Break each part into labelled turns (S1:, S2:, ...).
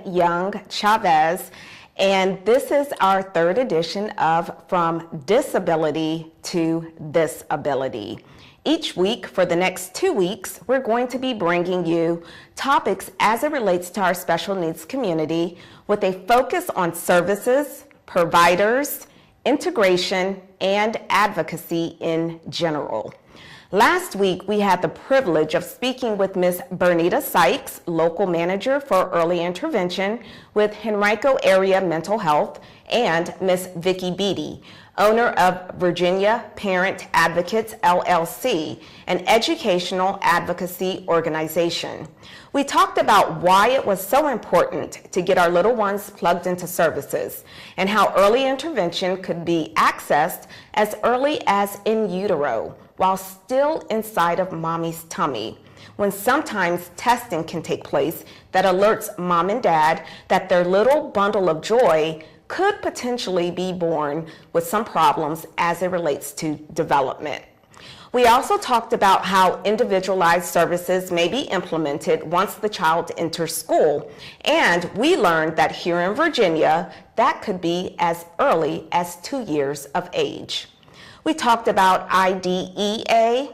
S1: Young Chavez, and this is our third edition of From Disability to This Ability. Each week for the next 2 weeks, we're going to be bringing you topics as it relates to our special needs community with a focus on services, providers, integration, and advocacy in general. Last week, we had the privilege of speaking with Ms. Bernita Sykes, local manager for early intervention with Henrico Area Mental Health, and Ms. Vicki Beatty, owner of Virginia Parent Advocates, LLC, an educational advocacy organization. We talked about why it was so important to get our little ones plugged into services and how early intervention could be accessed as early as in utero, while still inside of mommy's tummy, when sometimes testing can take place that alerts mom and dad that their little bundle of joy could potentially be born with some problems as it relates to development. We also talked about how individualized services may be implemented once the child enters school, and we learned that here in Virginia, that could be as early as 2 years of age. We talked about IDEA,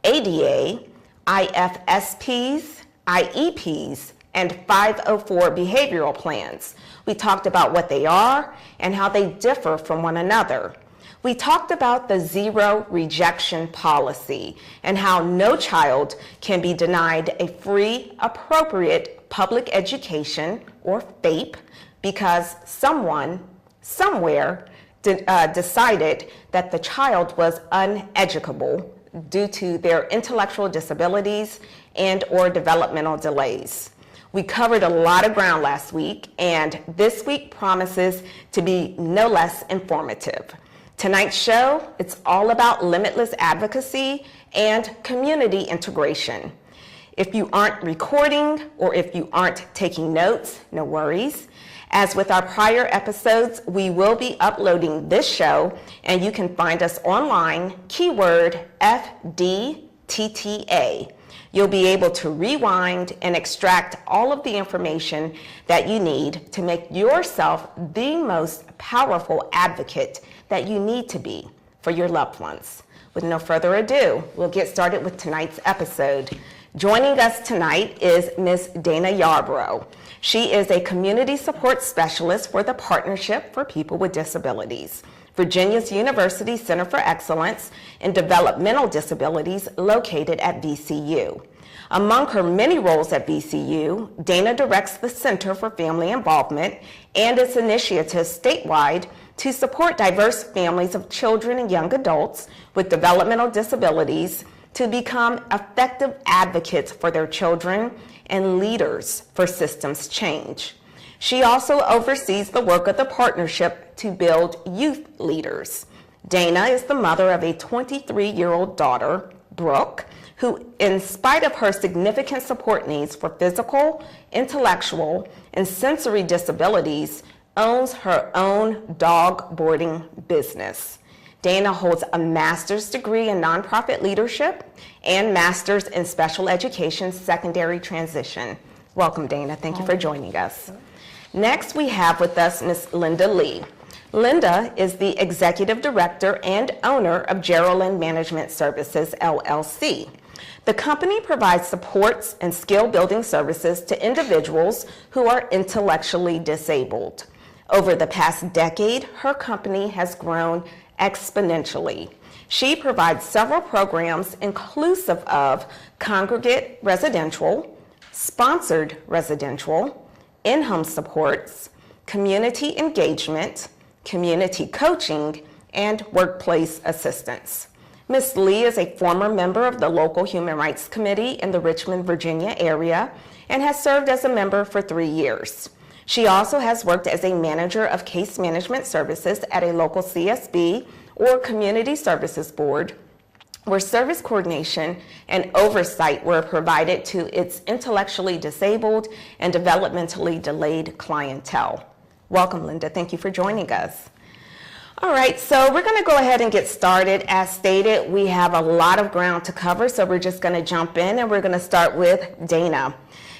S1: ADA, IFSPs, IEPs, and 504 behavioral plans. We talked about what they are and how they differ from one another. We talked about the zero rejection policy and how no child can be denied a free, appropriate public education, or FAPE, because someone, somewhere, decided that the child was uneducable due to their intellectual disabilities and or developmental delays. We covered a lot of ground last week, and this week promises to be no less informative. Tonight's show, it's all about limitless advocacy and community integration. If you aren't recording or if you aren't taking notes, no worries. As with our prior episodes, we will be uploading this show, and you can find us online, keyword FDTTA. You'll be able to rewind and extract all of the information that you need to make yourself the most powerful advocate that you need to be for your loved ones. With no further ado, we'll get started with tonight's episode. Joining us tonight is Ms. Dana Yarbrough. She is a community support specialist for the Partnership for People with Disabilities, Virginia's University Center for Excellence in Developmental Disabilities located at VCU. Among her many roles at VCU, Dana directs the Center for Family Involvement and its initiatives statewide to support diverse families of children and young adults with developmental disabilities to become effective advocates for their children and leaders for systems change. She also oversees the work of the partnership to build youth leaders. Dana is the mother of a 23-year-old daughter, Brooke, who, in spite of her significant support needs for physical, intellectual, and sensory disabilities, owns her own dog boarding business. Dana holds a master's degree in nonprofit leadership and master's in special education secondary transition. Welcome, Dana. Thank you for joining us. Next, we have with us Ms. Linda Lee. Linda is the executive director and owner of Geraldine Management Services, LLC. The company provides supports and skill building services to individuals who are intellectually disabled. Over the past decade, her company has grown exponentially. She provides several programs inclusive of congregate residential, sponsored residential, in-home supports, community engagement, community coaching, and workplace assistance. Ms. Lee is a former member of the local Human Rights Committee in the Richmond, Virginia area and has served as a member for 3 years. She also has worked as a manager of case management services at a local CSB or Community Services Board, where service coordination and oversight were provided to its intellectually disabled and developmentally delayed clientele. Welcome, Linda. Thank you for joining us. All right, so we're going to go ahead and get started. As stated, we have a lot of ground to cover, so we're just going to jump in and we're going to start with Dana.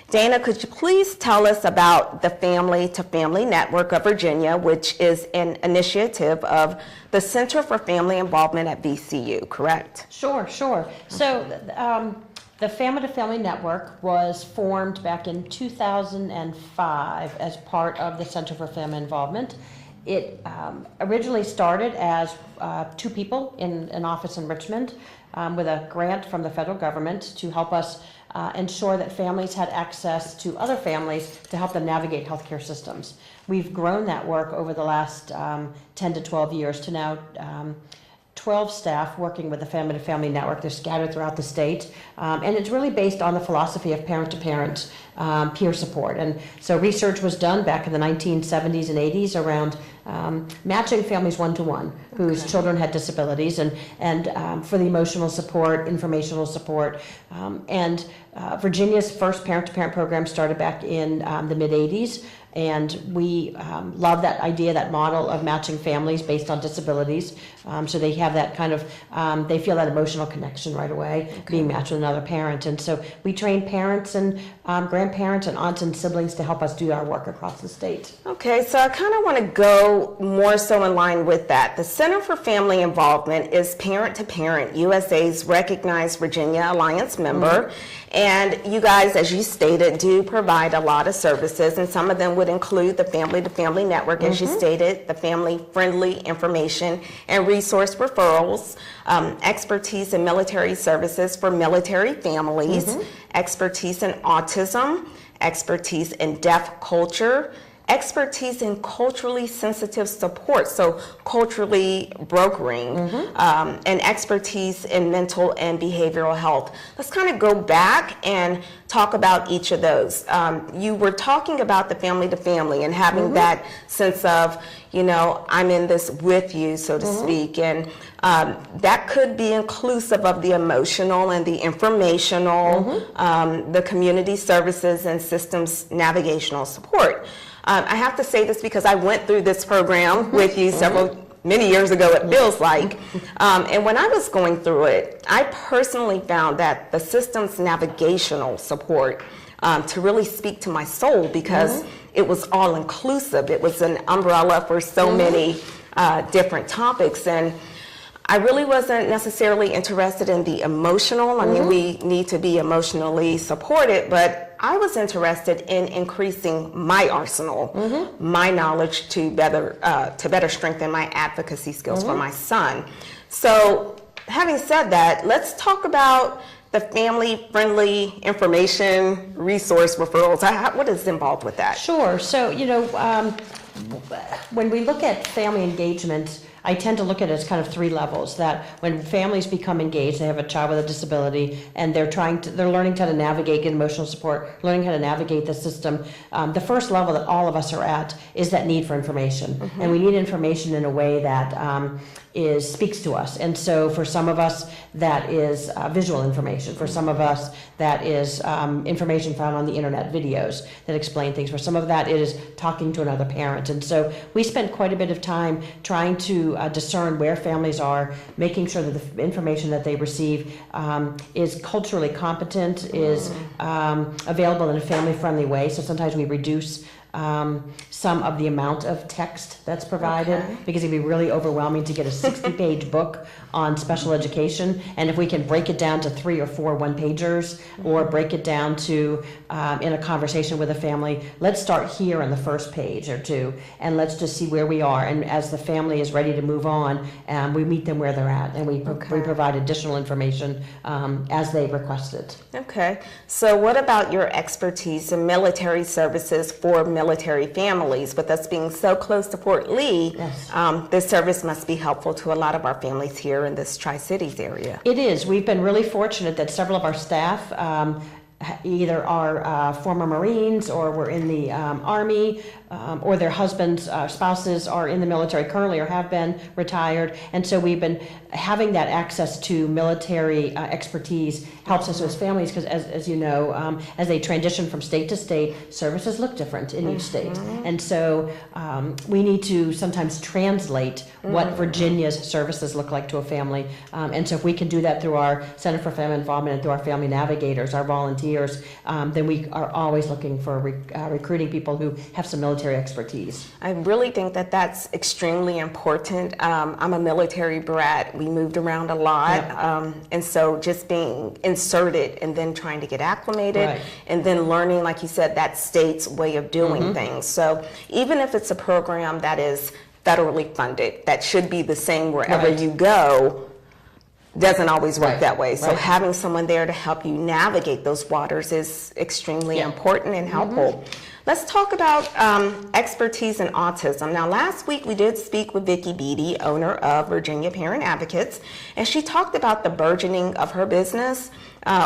S1: Dana, could you please tell us about the Family to Family Network of Virginia, which is an initiative of the Center for Family Involvement at VCU, correct?
S2: Sure. So the Family to Family Network was formed back in 2005 as part of the Center for Family Involvement. It originally started as two people in an office in Richmond with a grant from the federal government to help us ensure that families had access to other families to help them navigate healthcare systems. We've grown that work over the last 10 to 12 years to now 12 staff working with the Family to Family Network. They're scattered throughout the state, and it's really based on the philosophy of parent-to-parent peer support. And so research was done back in the 1970s and 80s around matching families one-to-one whose children had disabilities, and for the emotional support, informational support. Virginia's first parent-to-parent program started back in the mid-80s. And we love that idea, that model of matching families based on disabilities. So they have that kind of, they feel that emotional connection right away, being matched with another parent. And so we train parents and grandparents and aunts and siblings to help us do our work across the state.
S1: Okay, so I kind of want to go more so in line with that. The Center for Family Involvement is Parent to Parent USA's recognized Virginia Alliance member. And you guys, as you stated, do provide a lot of services, and some of them would include the Family to Family Network, as you stated, the family-friendly information and resource referrals, expertise in military services for military families, expertise in autism, expertise in deaf culture, expertise in culturally sensitive support, so culturally brokering, and expertise in mental and behavioral health. Let's kind of go back and talk about each of those. You were talking about the family to family and having that sense of, you know, I'm in this with you, so to speak, and that could be inclusive of the emotional and the informational, the community services and systems navigational support. I have to say this because I went through this program with you many years ago, it feels like. And when I was going through it, I personally found that the systems navigational support to really speak to my soul, because it was all inclusive. It was an umbrella for so many different topics. And I really wasn't necessarily interested in the emotional. I mean, we need to be emotionally supported, but I was interested in increasing my arsenal, my knowledge to better strengthen my advocacy skills for my son. So having said that, let's talk about the family-friendly information resource referrals. What is involved with that?
S2: Sure. So, you know, when we look at family engagement, I tend to look at it as kind of three levels. That when families become engaged, they have a child with a disability, and they're learning how to navigate, get emotional support, learning how to navigate the system. The first level that all of us are at is that need for information, and we need information in a way that speaks to us. And so for some of us, that is visual information. For some of us, that is information found on the internet, videos that explain things. For some of that, it is talking to another parent. And so we spend quite a bit of time trying to discern where families are, making sure that the information that they receive is culturally competent, is available in a family-friendly way. So sometimes we reduce some of the amount of text that's provided, because it'd be really overwhelming to get a 60-page book on special education, and if we can break it down to 3 or 4 one-pagers, or break it down to in a conversation with a family, let's start here on the first page or two, and let's just see where we are, and as the family is ready to move on, we meet them where they're at, and we provide additional information as they request it.
S1: Okay, so what about your expertise in military services for military families? With us being so close to Fort Lee, this service must be helpful to a lot of our families here in this Tri-Cities area.
S2: It is. We've been really fortunate that several of our staff either are former Marines, or were in the Army, or their husbands, spouses are in the military currently or have been retired. And so we've been having that access to military expertise helps us as families, because as you know, as they transition from state to state, services look different in each state. And so we need to sometimes translate what Virginia's services look like to a family. And so if we can do that through our Center for Family Involvement and through our family navigators, our volunteers, years, then we are always looking for recruiting people who have some military expertise.
S1: I really think that that's extremely important. I'm a military brat. We moved around a lot.
S2: Yep.
S1: And so just being inserted and then trying to get acclimated,
S2: Right.
S1: and then learning, like you said, that state's way of doing things. So even if it's a program that is federally funded, that should be the same wherever
S2: Right.
S1: you go, doesn't always work
S2: Right.
S1: that way. So
S2: Right.
S1: having someone there to help you navigate those waters is extremely
S2: Yeah.
S1: important and helpful. Let's talk about expertise in autism. Now, last week we did speak with Vicki Beatty, owner of Virginia Parent Advocates, and she talked about the burgeoning of her business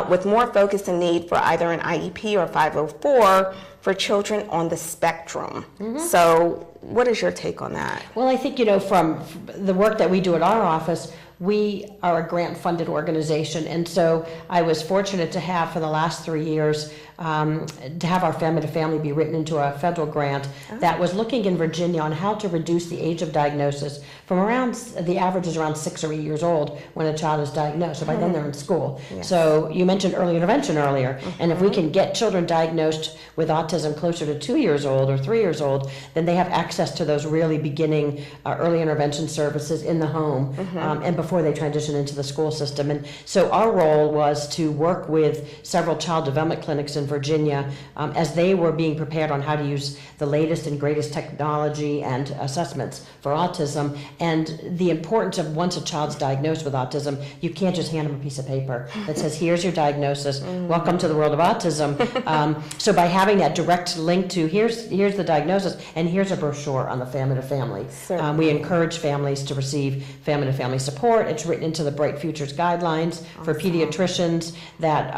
S1: with more focus and need for either an IEP or 504 for children on the spectrum. So what is your take on that?
S2: Well, I think, from the work that we do at our office, we are a grant-funded organization, and so I was fortunate to have, for the last 3 years, to have our Family to Family be written into a federal grant that was looking in Virginia on how to reduce the age of diagnosis from around, the average is around 6 or 8 years old when a child is diagnosed, so by then they're in school.
S1: Yes.
S2: So you mentioned early intervention earlier, and if we can get children diagnosed with autism closer to 2 years old or 3 years old, then they have access to those really beginning early intervention services in the home and before they transition into the school system. And so our role was to work with several child development clinics in Virginia as they were being prepared on how to use the latest and greatest technology and assessments for autism, and the importance of, once a child's diagnosed with autism, you can't just hand them a piece of paper that says, here's your diagnosis, welcome to the world of autism. So by having that direct link to here's the diagnosis and here's a brochure on the Family to Family, we encourage families to receive Family to Family support. It's written into the Bright Futures guidelines for pediatricians that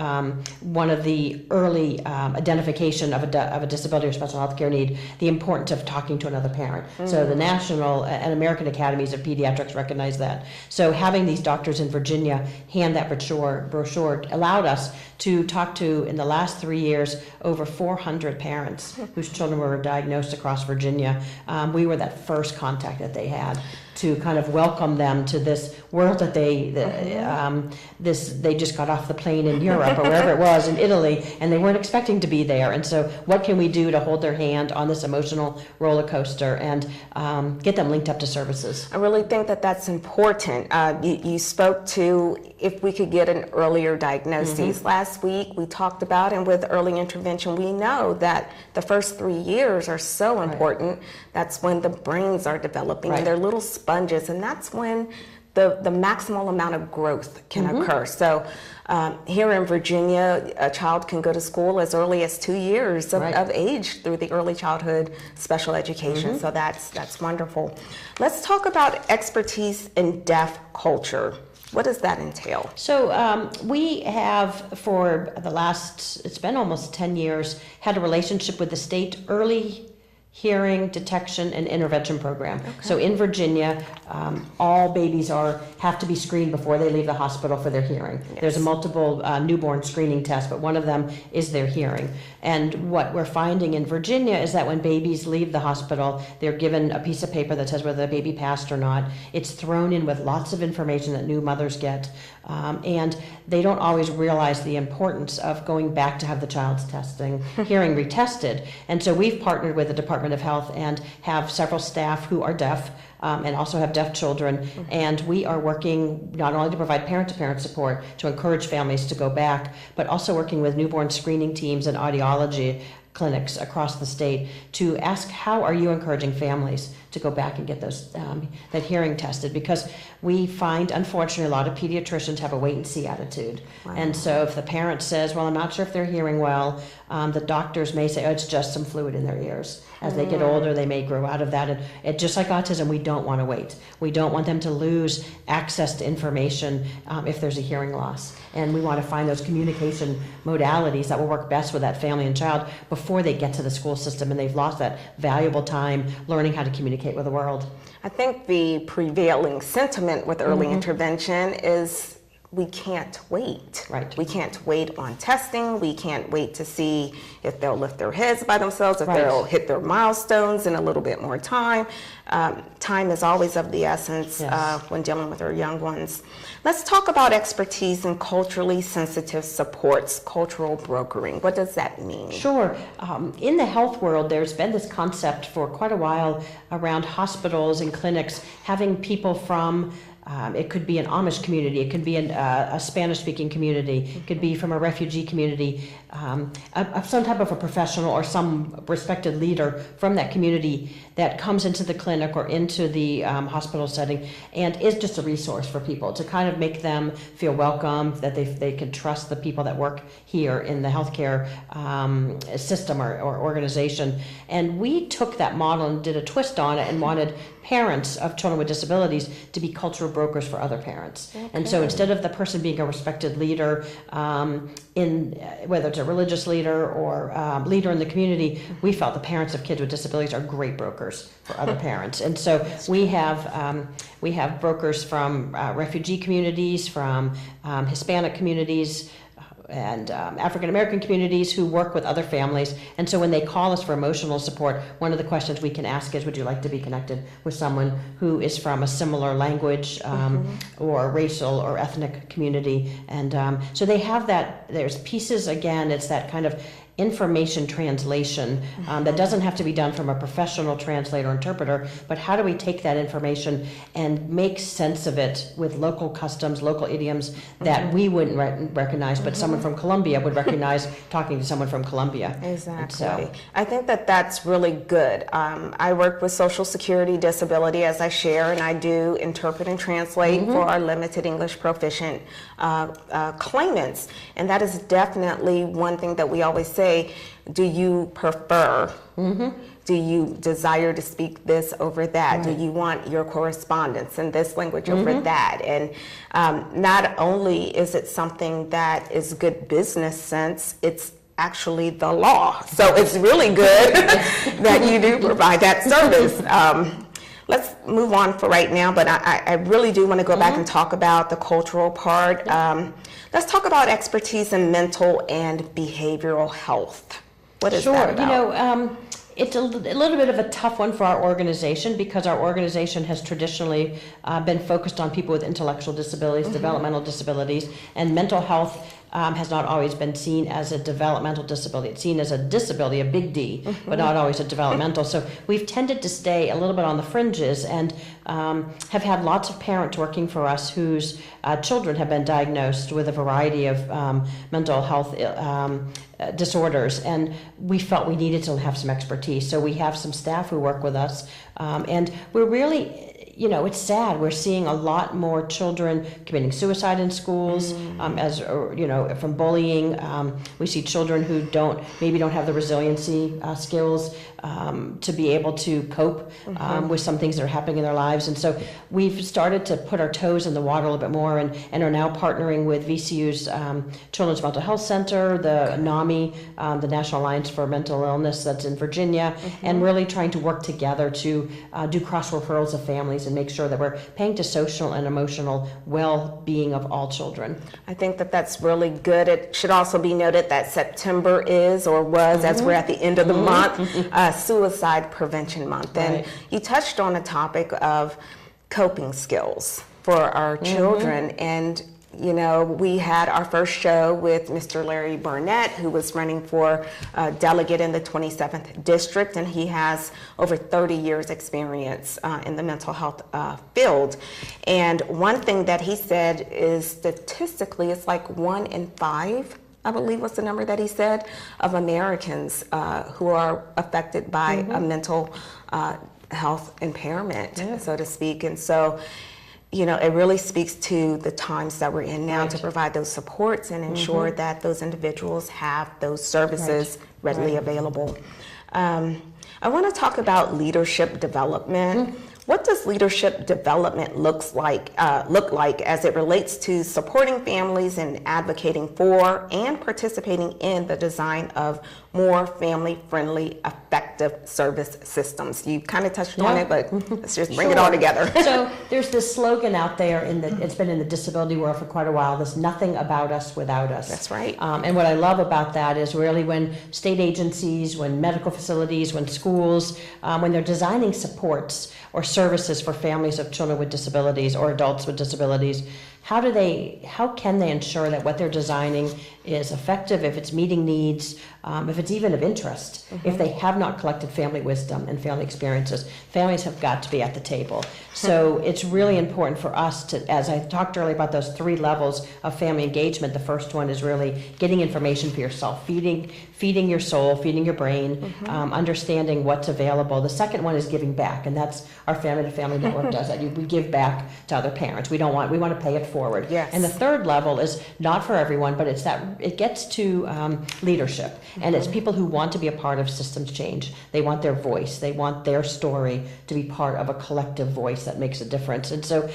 S2: one of the early identification of a disability or special health care need, the importance of talking to another parent. So the National and American Academies of Pediatrics recognize that. So having these doctors in Virginia hand that brochure allowed us to talk to, in the last 3 years, over 400 parents whose children were diagnosed across Virginia. We were that first contact that they had to kind of welcome them to this world that they just got off the plane in Europe or wherever it was, in Italy, and they weren't expecting to be there. And so what can we do to hold their hand on this emotional roller coaster and get them linked up to services?
S1: I really think that that's important. You spoke to if we could get an earlier diagnosis. Last week we talked about, and with early intervention, we know that the first 3 years are so important. That's when the brains are developing and they're little sponges, and that's when the maximal amount of growth can occur. So here in Virginia, a child can go to school as early as 2 years of age through the early childhood special education. So that's wonderful. Let's talk about expertise in deaf culture. What does that entail?
S2: So we have, for the last, it's been almost 10 years, had a relationship with the state early hearing detection and intervention program. So in Virginia, all babies have to be screened before they leave the hospital for their hearing. There's a multiple newborn screening test, but one of them is their hearing. And what we're finding in Virginia is that when babies leave the hospital, they're given a piece of paper that says whether the baby passed or not. It's thrown in with lots of information that new mothers get. And they don't always realize the importance of going back to have the child's hearing retested. And so we've partnered with the Department of Health and have several staff who are deaf and also have deaf children. And we are working not only to provide parent-to-parent support to encourage families to go back, but also working with newborn screening teams and audiology clinics across the state to ask, how are you encouraging families to go back and get those that hearing tested? Because we find, unfortunately, a lot of pediatricians have a wait-and-see attitude. And so if the parent says, well, I'm not sure if they're hearing well, the doctors may say, oh, it's just some fluid in their ears. As they get older, they may grow out of that. And it, just like autism, we don't want to wait. We don't want them to lose access to information if there's a hearing loss. And we want to find those communication modalities that will work best with that family and child before they get to the school system and they've lost that valuable time learning how to communicate with the world.
S1: I think the prevailing sentiment with early intervention is we can't wait.
S2: Right.
S1: We can't wait on testing. We can't wait to see if they'll lift their heads by themselves, if they'll hit their milestones in a little bit more time. Time is always of the essence when dealing with our young ones. Let's talk about expertise in culturally sensitive supports, cultural brokering. What does that mean?
S2: Sure. In the health world, there's been this concept for quite a while around hospitals and clinics having people from it could be an Amish community, it could be a Spanish-speaking community, it could be from a refugee community, some type of a professional or some respected leader from that community that comes into the clinic or into the hospital setting and is just a resource for people to kind of make them feel welcome, that they can trust the people that work here in the healthcare system or organization. And we took that model and did a twist on it and wanted parents of children with disabilities to be cultural brokers for other parents. Okay. And so instead of the person being a respected leader in whether it's a religious leader or leader in the community, we felt the parents of kids with disabilities are great brokers for other parents. And so we have brokers from refugee communities, from Hispanic communities, and African American communities who work with other families. And so when they call us for emotional support, one of the questions we can ask is, would you like to be connected with someone who is from a similar language or racial or ethnic community? And so they have that, there's pieces, again, it's that kind of information translation that doesn't have to be done from a professional translator or interpreter, but how do we take that information and make sense of it with local customs, local idioms that we wouldn't recognize, but someone from Colombia would recognize talking to someone from Colombia.
S1: Exactly. So, I think that that's really good. I work with Social Security disability, as I share, and I do interpret and translate for our limited English proficient claimants. And that is definitely one thing that we always say. Do you prefer? Do you desire to speak this over that? Do you want your correspondence in this language over that? And not only is it something that is good business sense, it's actually the law. So it's really good that you do provide that service. Let's move on for right now, but I really do want to go back and talk about the cultural part. Let's talk about expertise in mental and behavioral health. What is that about?
S2: You know, it's a little bit of a tough one for our organization because our organization has traditionally been focused on people with intellectual disabilities, developmental disabilities, and mental health has not always been seen as a developmental disability. It's seen as a disability, a big D, but not always a developmental. So we've tended to stay a little bit on the fringes and have had lots of parents working for us whose children have been diagnosed with a variety of mental health disorders, and we felt we needed to have some expertise. So we have some staff who work with us, and we're really, you know, it's sad. We're seeing a lot more children committing suicide in schools, as you know, from bullying. We see children who maybe don't have the resiliency skills to be able to cope with some things that are happening in their lives. And so we've started to put our toes in the water a little bit more, and are now partnering with VCU's Children's Mental Health Center, the NAMI, the National Alliance for Mental Illness that's in Virginia, and really trying to work together to do cross referrals of families and make sure that we're paying to social and emotional well-being of all children. I
S1: think that that's really good. It should also be noted that September is, or was, as we're at the end of the month, Suicide Prevention Month. And you touched on a topic of coping skills for our children. And you know, we had our first show with Mr. Larry Burnett, who was running for delegate in the 27th district, and he has over 30 years experience in the mental health field. And one thing that he said is statistically, it's like 1 in 5, I believe was the number that he said, of Americans who are affected by a mental health impairment, so to speak. And so, you know, it really speaks to the times that we're in now to provide those supports and ensure that those individuals have those services readily available. I want to talk about leadership development. What does leadership development look like as it relates to supporting families and advocating for and participating in the design of more family-friendly, effective service systems. You kind of touched on it, but let's just bring it all together.
S2: So there's this slogan out there, it's been in the disability world for quite a while, this nothing about us without us.
S1: That's right.
S2: And what I love about that is really when state agencies, when medical facilities, when schools, when they're designing supports or services for families of children with disabilities or adults with disabilities, how can they ensure that what they're designing is effective, if it's meeting needs, if it's even of interest? If they have not collected family wisdom and family experiences, families have got to be at the table. So it's really important for us to, as I talked earlier about those 3 levels of family engagement, the first one is really getting information for yourself, feeding your soul, feeding your brain, understanding what's available. The second one is giving back, and that's our Family to Family Network does that. We give back to other parents. We want to pay it forward.
S1: Yes.
S2: And the third level is not for everyone, but it gets to leadership, and it's people who want to be a part of systems change. They want their voice. They want their story to be part of a collective voice that makes a difference. And so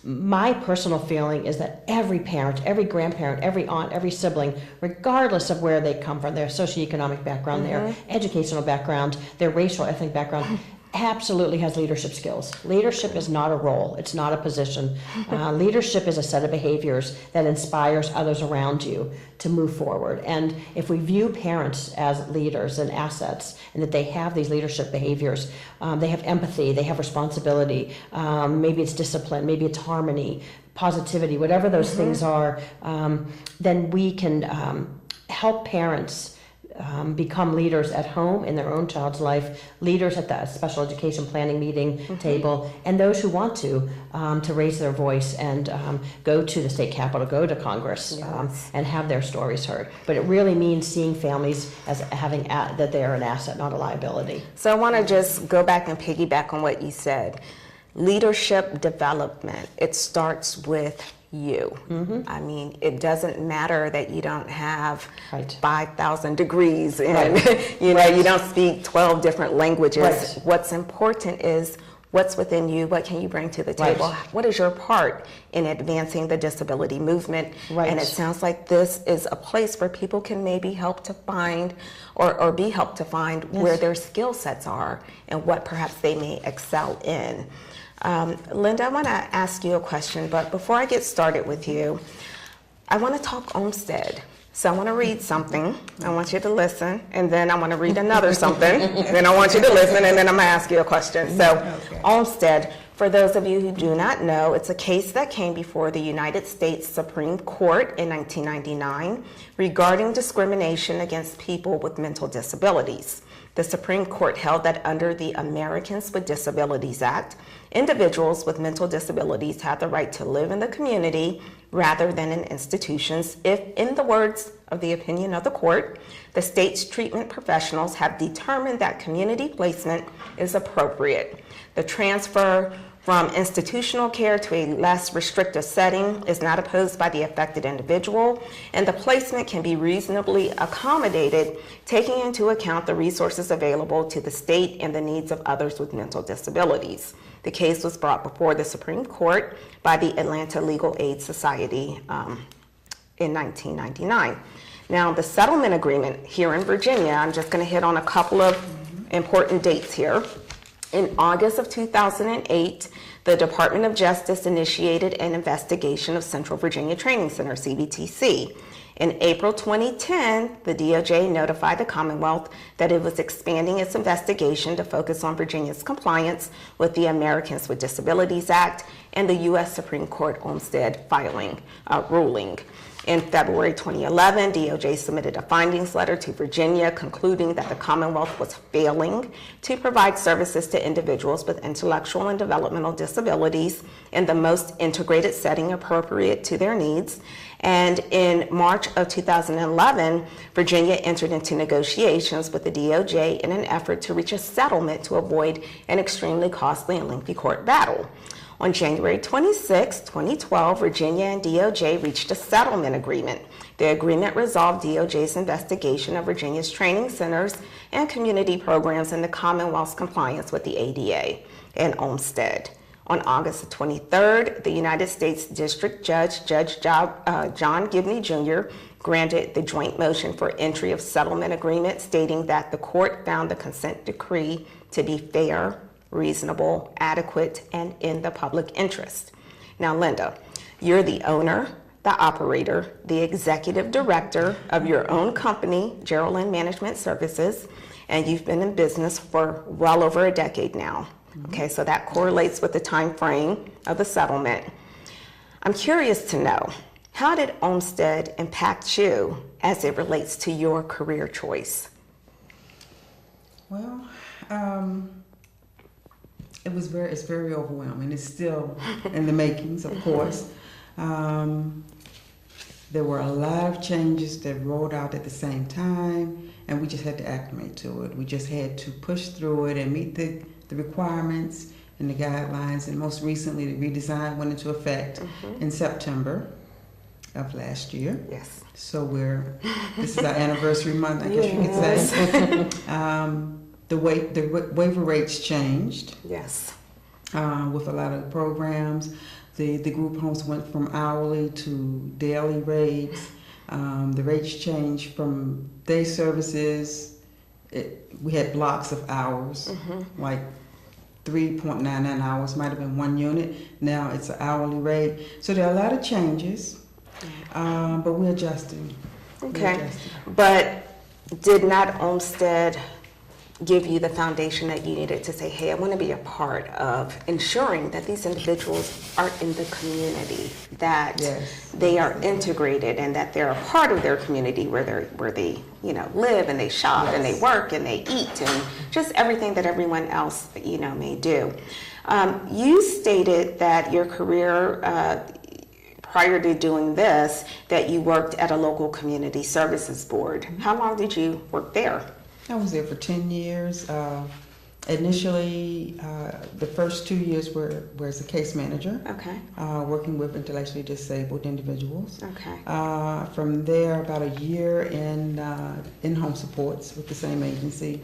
S2: my personal feeling is that every parent, every grandparent, every aunt, every sibling, regardless of where they come from, their socioeconomic background, their educational background, their racial, ethnic background, absolutely has leadership skills. Leadership is not a role. It's not a position. Leadership is a set of behaviors that inspires others around you to move forward. And if we view parents as leaders and assets, and that they have these leadership behaviors, they have empathy, they have responsibility, maybe it's discipline, maybe it's harmony, positivity, whatever those things are, then we can help parents become leaders at home in their own child's life, leaders at the special education planning meeting table, and those who want to raise their voice and go to the state capitol, go to Congress, and have their stories heard. But it really means seeing families as having that they are an asset, not a liability.
S1: So I want to just go back and piggyback on what you said. Leadership development, it starts with you. I mean, it doesn't matter that you don't have 5,000 degrees and you don't speak 12 different languages. What's important is what's within you, what can you bring to the table, what is your part in advancing the disability movement. And it sounds like this is a place where people can maybe help to find or be helped to find where their skill sets are and what perhaps they may excel in. Linda, I want to ask you a question, but before I get started with you, I want to talk Olmsted. So I want to read something, I want you to listen, and then I want to read another something, and then I want you to listen, and then I'm going to ask you a question. So Olmsted, for those of you who do not know, it's a case that came before the United States Supreme Court in 1999 regarding discrimination against people with mental disabilities. The Supreme Court held that under the Americans with Disabilities Act, individuals with mental disabilities have the right to live in the community rather than in institutions if, in the words of the opinion of the court, the state's treatment professionals have determined that community placement is appropriate. The transfer from institutional care to a less restrictive setting is not opposed by the affected individual, and the placement can be reasonably accommodated, taking into account the resources available to the state and the needs of others with mental disabilities. The case was brought before the Supreme Court by the Atlanta Legal Aid Society in 1999. Now, the settlement agreement here in Virginia, I'm just going to hit on a couple of important dates here. In August of 2008, the Department of Justice initiated an investigation of Central Virginia Training Center, CVTC. In April 2010, the DOJ notified the Commonwealth that it was expanding its investigation to focus on Virginia's compliance with the Americans with Disabilities Act and the U.S. Supreme Court Olmsted ruling. In February 2011, DOJ submitted a findings letter to Virginia concluding that the Commonwealth was failing to provide services to individuals with intellectual and developmental disabilities in the most integrated setting appropriate to their needs. And in March of 2011, Virginia entered into negotiations with the DOJ in an effort to reach a settlement to avoid an extremely costly and lengthy court battle. On January 26, 2012, Virginia and DOJ reached a settlement agreement. The agreement resolved DOJ's investigation of Virginia's training centers and community programs in the Commonwealth's compliance with the ADA and Olmsted. On August 23rd, the United States District Judge, John Gibney Jr., granted the joint motion for entry of settlement agreement, stating that the court found the consent decree to be fair, reasonable, adequate, and in the public interest. Now, Linda, you're the owner, the operator, the executive director of your own company, Geraldine Management Services, and you've been in business for well over a decade now. Okay, so that correlates with the time frame of the settlement. I'm curious to know, how did Olmsted impact you as it relates to your career choice?
S3: Well, it's very overwhelming. It's still in the makings, of course. There were a lot of changes that rolled out at the same time, and we just had to acclimate to it. We just had to push through it and meet the requirements and the guidelines. And most recently, the redesign went into effect in September of last year.
S1: Yes.
S3: So this is our anniversary month, I guess you could say. The waiver rates changed.
S1: Yes.
S3: With a lot of programs. The group homes went from hourly to daily rates. The rates changed from day services. We had blocks of hours, like 3.99 hours might have been one unit. Now it's an hourly rate. So there are a lot of changes, but we're adjusting.
S1: Okay, but did not Olmsted give you the foundation that you needed to say, hey, I want to be a part of ensuring that these individuals are in the community, that they are integrated and that they're a part of their community where they live and they shop and they work and they eat and just everything that everyone else, may do. You stated that your career, prior to doing this, that you worked at a local community services board. How long did you work there?
S3: I was there for 10 years. Initially, the first 2 years were as a case manager, working with intellectually disabled individuals. From there, about a year in home supports with the same agency,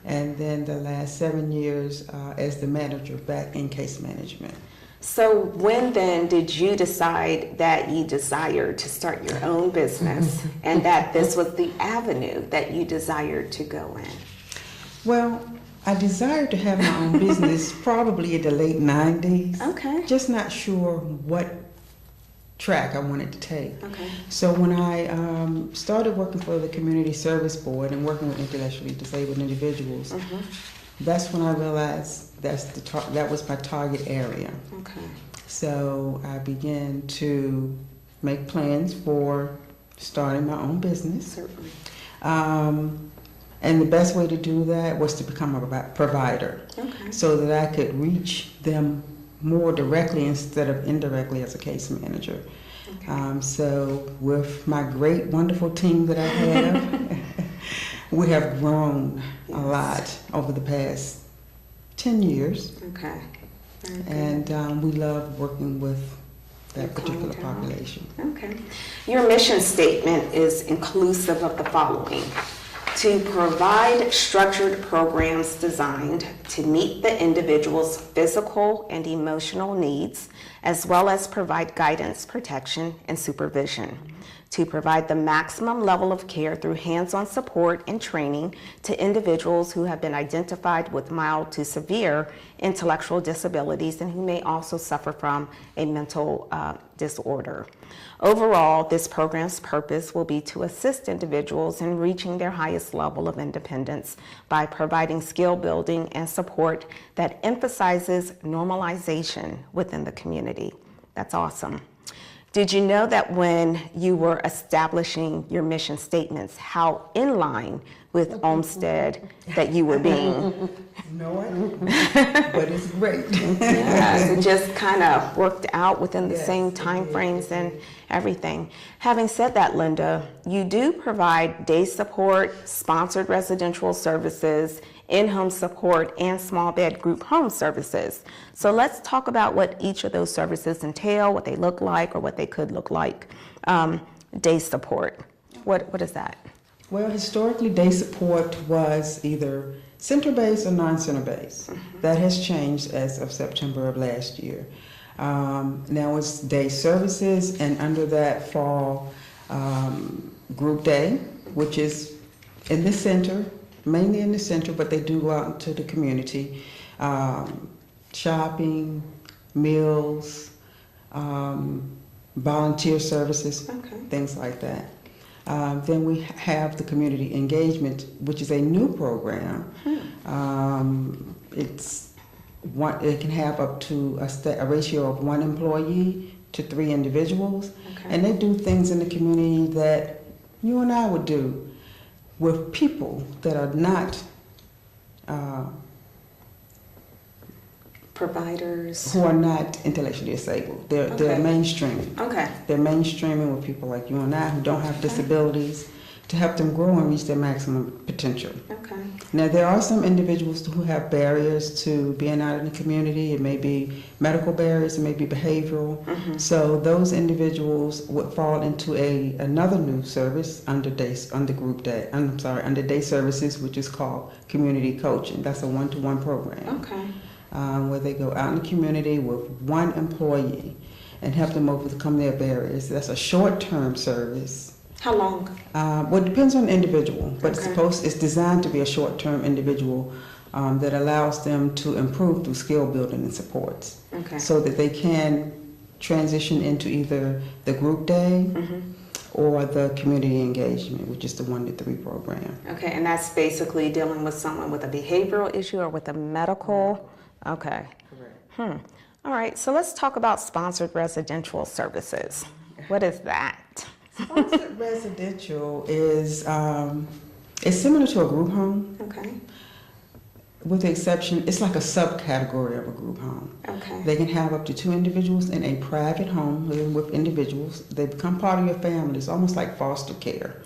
S3: and then the last 7 years as the manager back in case management.
S1: So when then did you decide that you desired to start your own business and that this was the avenue that you desired to go in?
S3: Well, I desired to have my own business probably in the late 90s. Just not sure what track I wanted to take. So when I started working for the Community Service Board and working with intellectually disabled individuals, that's when I realized that was my target area. So I began to make plans for starting my own business. And the best way to do that was to become a provider, so that I could reach them more directly instead of indirectly as a case manager. So with my great, wonderful team that I have, we have grown a lot over the past 10 years. And we love working with that particular population.
S1: Your mission statement is inclusive of the following: to provide structured programs designed to meet the individual's physical and emotional needs, as well as provide guidance, protection, and supervision. To provide the maximum level of care through hands-on support and training to individuals who have been identified with mild to severe intellectual disabilities and who may also suffer from a mental disorder. Overall, this program's purpose will be to assist individuals in reaching their highest level of independence by providing skill building and support that emphasizes normalization within the community. That's awesome. Did you know that when you were establishing your mission statements, how in line with Olmsted that you were being?
S3: No, I didn't, but it's great.
S1: It just kind of worked out within the same time frames and everything. Having said that, Linda, you do provide day support, sponsored residential services, in-home support, and small bed group home services. So let's talk about what each of those services entail, what they look like, or what they could look like. Day support, what is that?
S3: Well, historically, day support was either center-based or non-center-based. That has changed as of September of last year. Now it's day services, and under that fall group day, which is in the center, mainly in the center, but they do go out into the community. Shopping, meals, volunteer services, things like that. Then we have the community engagement, which is a new program. It can have up to a ratio of 1 employee to 3 individuals. And they do things in the community that you and I would do with people that are not
S1: providers
S3: who are not intellectually disabled. They're mainstream. They're mainstreaming with people like you and I who don't have disabilities to help them grow and reach their maximum potential. Now there are some individuals who have barriers to being out in the community. It may be medical barriers, it may be behavioral. So those individuals would fall into another new service under day services, which is called community coaching. That's a 1-to-1 program. Where they go out in the community with 1 employee and help them overcome their barriers. That's a short-term service.
S1: How long?
S3: Well, it depends on the individual, but it's designed to be a short-term individual that allows them to improve through skill building and supports, so that they can transition into either the group day or the community engagement, which is the 1 to 3 program.
S1: And that's basically dealing with someone with a behavioral issue or with a medical. All right, so let's talk about sponsored residential services. What is that?
S3: Sponsored residential is it's similar to a group home. With the exception, it's like a subcategory of a group home. They can have up to 2 individuals in a private home living with individuals. They become part of your family. It's almost like foster care.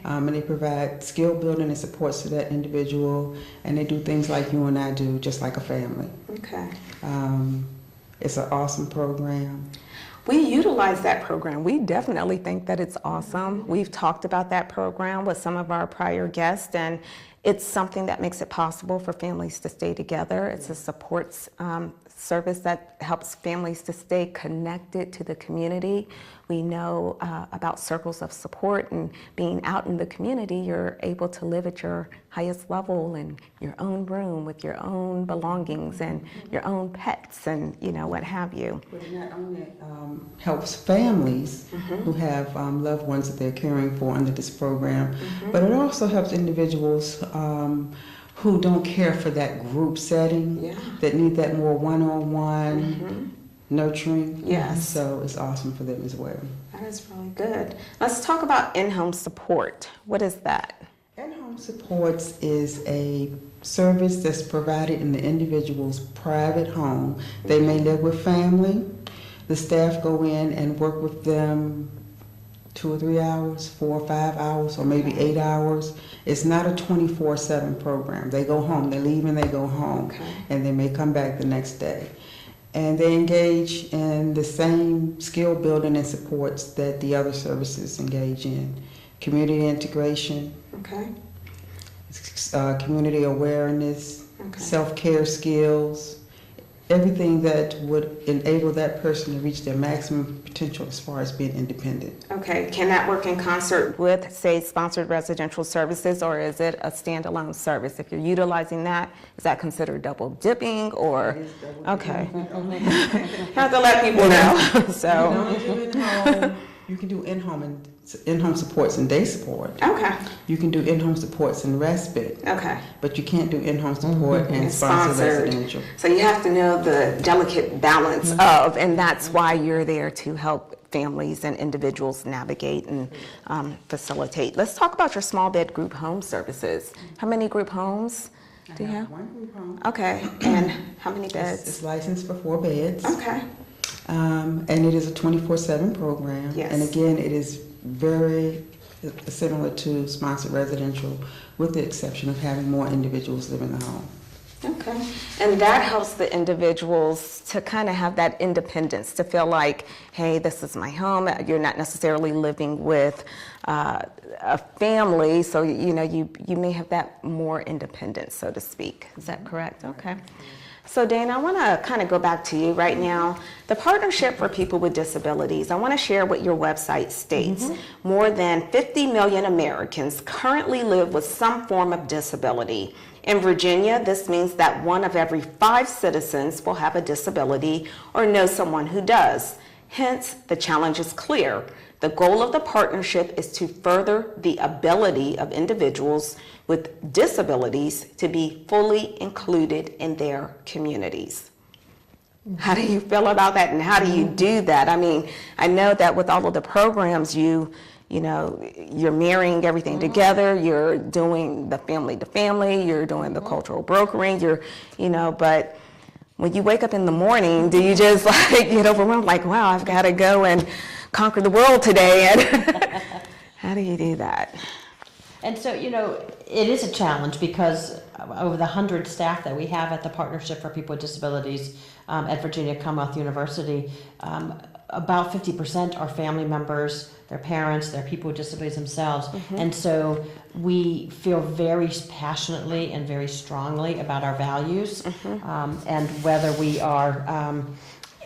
S3: And they provide skill building and supports to that individual, and they do things like you and I do, just like a family. It's an awesome program.
S1: We utilize that program. We definitely think that it's awesome. We've talked about that program with some of our prior guests, and it's something that makes it possible for families to stay together. It's a supports service that helps families to stay connected to the community. We know about circles of support, and being out in the community, you're able to live at your highest level in your own room with your own belongings and your own pets and what have you.
S3: But it not only helps families who have loved ones that they're caring for under this program, but it also helps individuals who don't care for that group setting, that need that more one-on-one nurturing. So it's awesome for them as well.
S1: That is really good. Let's talk about in-home support. What is that?
S3: In-home supports is a service that's provided in the individual's private home. They may live with family. The staff go in and work with them 2 or 3 hours, 4 or 5 hours, or maybe 8 hours. It's not a 24/7 program. They go home, they leave and they go home, and they may come back the next day. And they engage in the same skill building and supports that the other services engage in. Community integration, community awareness, self-care skills, everything that would enable that person to reach their maximum potential as far as being independent.
S1: Can that work in concert with, say, sponsored residential services, or is it a standalone service? If you're utilizing that, is that considered double dipping, or?
S3: It is double dipping.
S1: Have to let people know.
S3: You can do in-home supports and day support. You can do in-home supports and respite. But you can't do in-home support and sponsored residential.
S1: So you have to know the delicate balance of, and that's why you're there to help families and individuals navigate and facilitate. Let's talk about your small bed group home services. How many group homes do you have?
S3: 1 group home.
S1: And how many beds?
S3: It's licensed for 4 beds. And it is a 24/7 program. And again, it is very similar to sponsored residential, with the exception of having more individuals live in the home.
S1: Okay. And that helps the individuals to kind of have that independence, to feel like, hey, this is my home. You're not necessarily living with a family, so you know you may have that more independence, so to speak. Is that correct? Okay. So Dana, I want to kind of go back to you right now. The Partnership for People with Disabilities, I want to share what your website states. More than 50 million Americans currently live with some form of disability. In Virginia, this means that 1 of every 5 citizens will have a disability or know someone who does. Hence, the challenge is clear. The goal of the partnership is to further the ability of individuals with disabilities to be fully included in their communities. How do you feel about that, and how do you do that? I mean, I know that with all of the programs, you know, you're marrying everything together, you're doing the family to family, you're doing the cultural brokering, but when you wake up in the morning, do you just like get overwhelmed, like, wow, I've got to go and conquer the world today? And how do you do that?
S2: And so, you know, it is a challenge because over the 100 staff that we have at the Partnership for People with Disabilities at Virginia Commonwealth University, about 50% are family members, their parents, they're people with disabilities themselves. And so we feel very passionately and very strongly about our values and whether we are,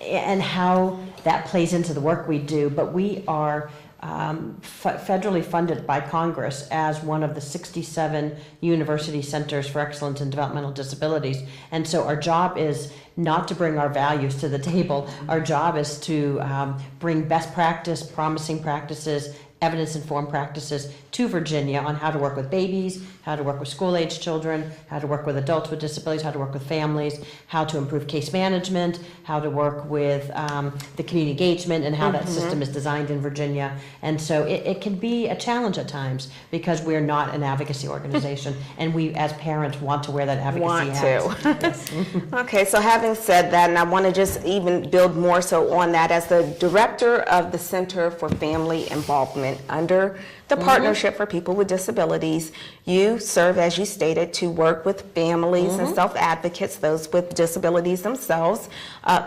S2: and how that plays into the work we do. But we are federally funded by Congress as one of the 67 university centers for excellence in developmental disabilities. And so our job is not to bring our values to the table. Our job is to bring best practice, promising practices, evidence-informed practices to Virginia on how to work with babies, how to work with school-age children, how to work with adults with disabilities, how to work with families, how to improve case management, how to work with the community engagement, and how that system is designed in Virginia. And so it can be a challenge at times because we're not an advocacy organization, and we as parents want to wear that advocacy hat. Yes.
S1: Okay, so having said that, and I want to just even build more so on that, as the director of the Center for Family Involvement under the Partnership for People with Disabilities, you serve, as you stated, to work with families and self-advocates, those with disabilities themselves,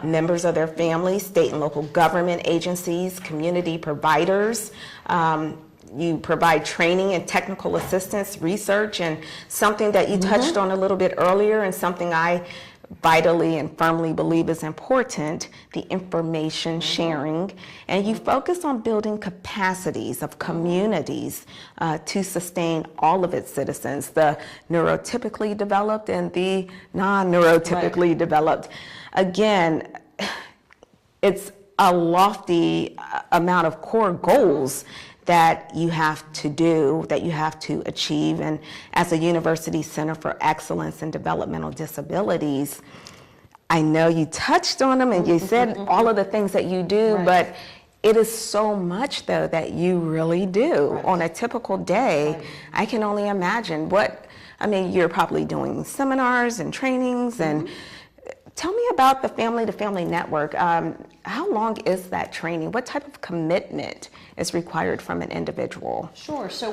S1: members of their families, state and local government agencies, community providers. You provide training and technical assistance, research, and something that you touched on a little bit earlier, and something I vitally and firmly believe is important, the information sharing. And you focus on building capacities of communities to sustain all of its citizens, the neurotypically developed and the non-neurotypically developed. Again, it's a lofty amount of core goals that you have to do, that you have to achieve. And as a University Center for Excellence in Developmental Disabilities, I know you touched on them and you said all of the things that you do, but it is so much though that you really do. On a typical day, I can only imagine you're probably doing seminars and trainings and tell me about the Family to Family Network. How long is that training? What type of commitment is required from an individual?
S2: Sure. So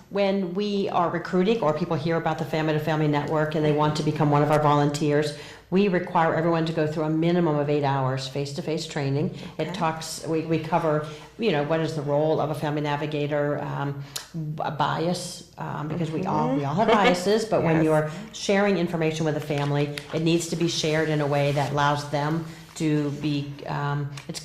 S2: when we are recruiting or people hear about the Family to Family Network and they want to become one of our volunteers, we require everyone to go through a minimum of 8 hours face-to-face training. It talks, we cover, what is the role of a family navigator, a bias, because we all have biases, but when you're sharing information with a family, it needs to be shared in a way that allows them to be,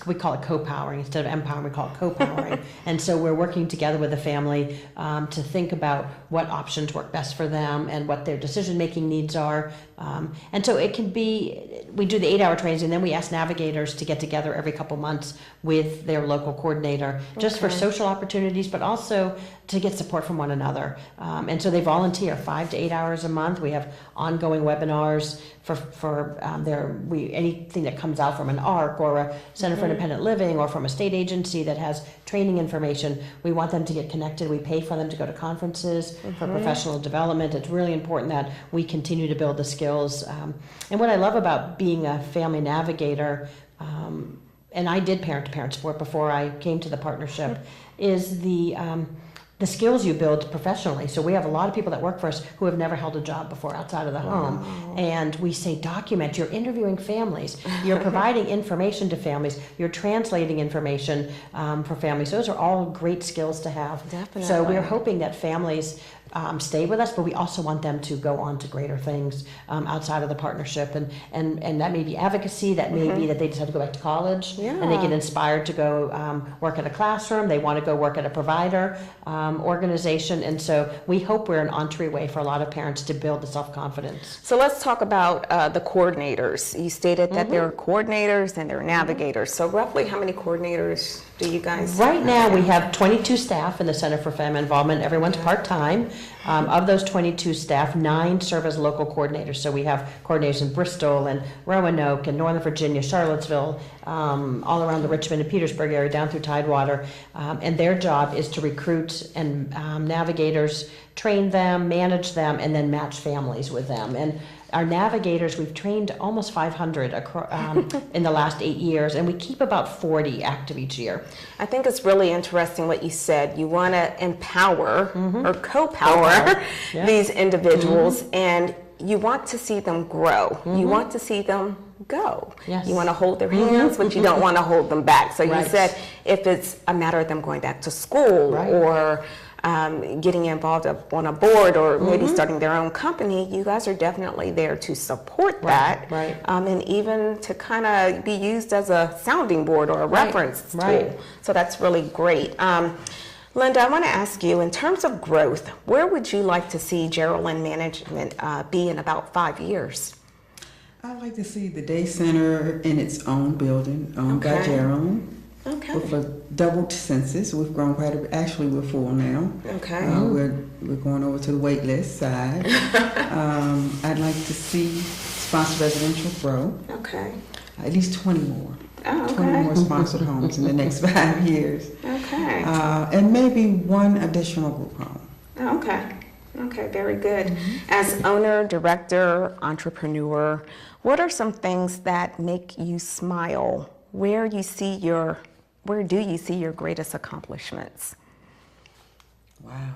S2: we call it co-powering. Instead of empowering, we call it co-powering. And so we're working together with the family to think about what options work best for them and what their decision-making needs are. And so it can be, we do the 8-hour trainings and then we ask navigators to get together every couple months with their local coordinator, just for social opportunities, but also to get support from one another. And so they volunteer 5 to 8 hours a month. We have ongoing webinars for anything that comes out from an ARC or a Center for Independent Living or from a state agency that has training information. We want them to get connected. We pay for them to go to conferences for professional development. It's really important that we continue to build the skills. And what I love about being a family navigator, and I did parent-to-parent support before I came to the partnership, is the skills you build professionally. So we have a lot of people that work for us who have never held a job before outside of the home. And we say, document, you're interviewing families, you're providing information to families, you're translating information for families. Those are all great skills to have.
S1: Definitely.
S2: So we're hoping that families stay with us, but we also want them to go on to greater things outside of the partnership. And that may be advocacy, that may be that they decide to go back to college and they get inspired to go work in a classroom, they want to go work at a provider organization. And so we hope we're an entryway for a lot of parents to build the self-confidence.
S1: So let's talk about the coordinators. You stated that there are coordinators and there are navigators. So roughly how many coordinators do you guys
S2: Right now, we have 22 staff in the Center for Family Involvement. Everyone's part-time. Of those 22 staff, 9 serve as local coordinators. So we have coordinators in Bristol and Roanoke and Northern Virginia, Charlottesville, all around the Richmond and Petersburg area, down through Tidewater. And their job is to recruit and navigators, train them, manage them, and then match families with them. And our navigators, we've trained almost 500 in the last 8 years, and we keep about 40 active each year.
S1: I think it's really interesting what you said. You want to empower or co-power these individuals, and you want to see them grow. You want to see them go.
S2: Yes.
S1: You want to hold their hands, but you don't want to hold them back. So you
S2: Right.
S1: said if it's a matter of them going back to school or getting involved on a board or maybe starting their own company, you guys are definitely there to support that.
S2: Right.
S1: And even to kind of be used as a sounding board or a reference tool.
S2: Right.
S1: So that's really great. Linda, I want to ask you, in terms of growth, where would you like to see Geraldine Management be in about 5 years?
S3: I'd like to see the day center in its own building, owned by Geraldine.
S1: Okay.
S3: With a doubled census, we've grown quite a bit. Actually, we're full now.
S1: Okay.
S3: We're going over to the wait list side. I'd like to see sponsored residential grow.
S1: Okay.
S3: At least 20 more.
S1: Oh, okay.
S3: 20 more sponsored homes in the next 5 years.
S1: Okay.
S3: And maybe one additional group home.
S1: Okay. Okay, very good. As owner, director, entrepreneur, what are some things that make you smile? Where do you see your greatest accomplishments?
S3: Wow.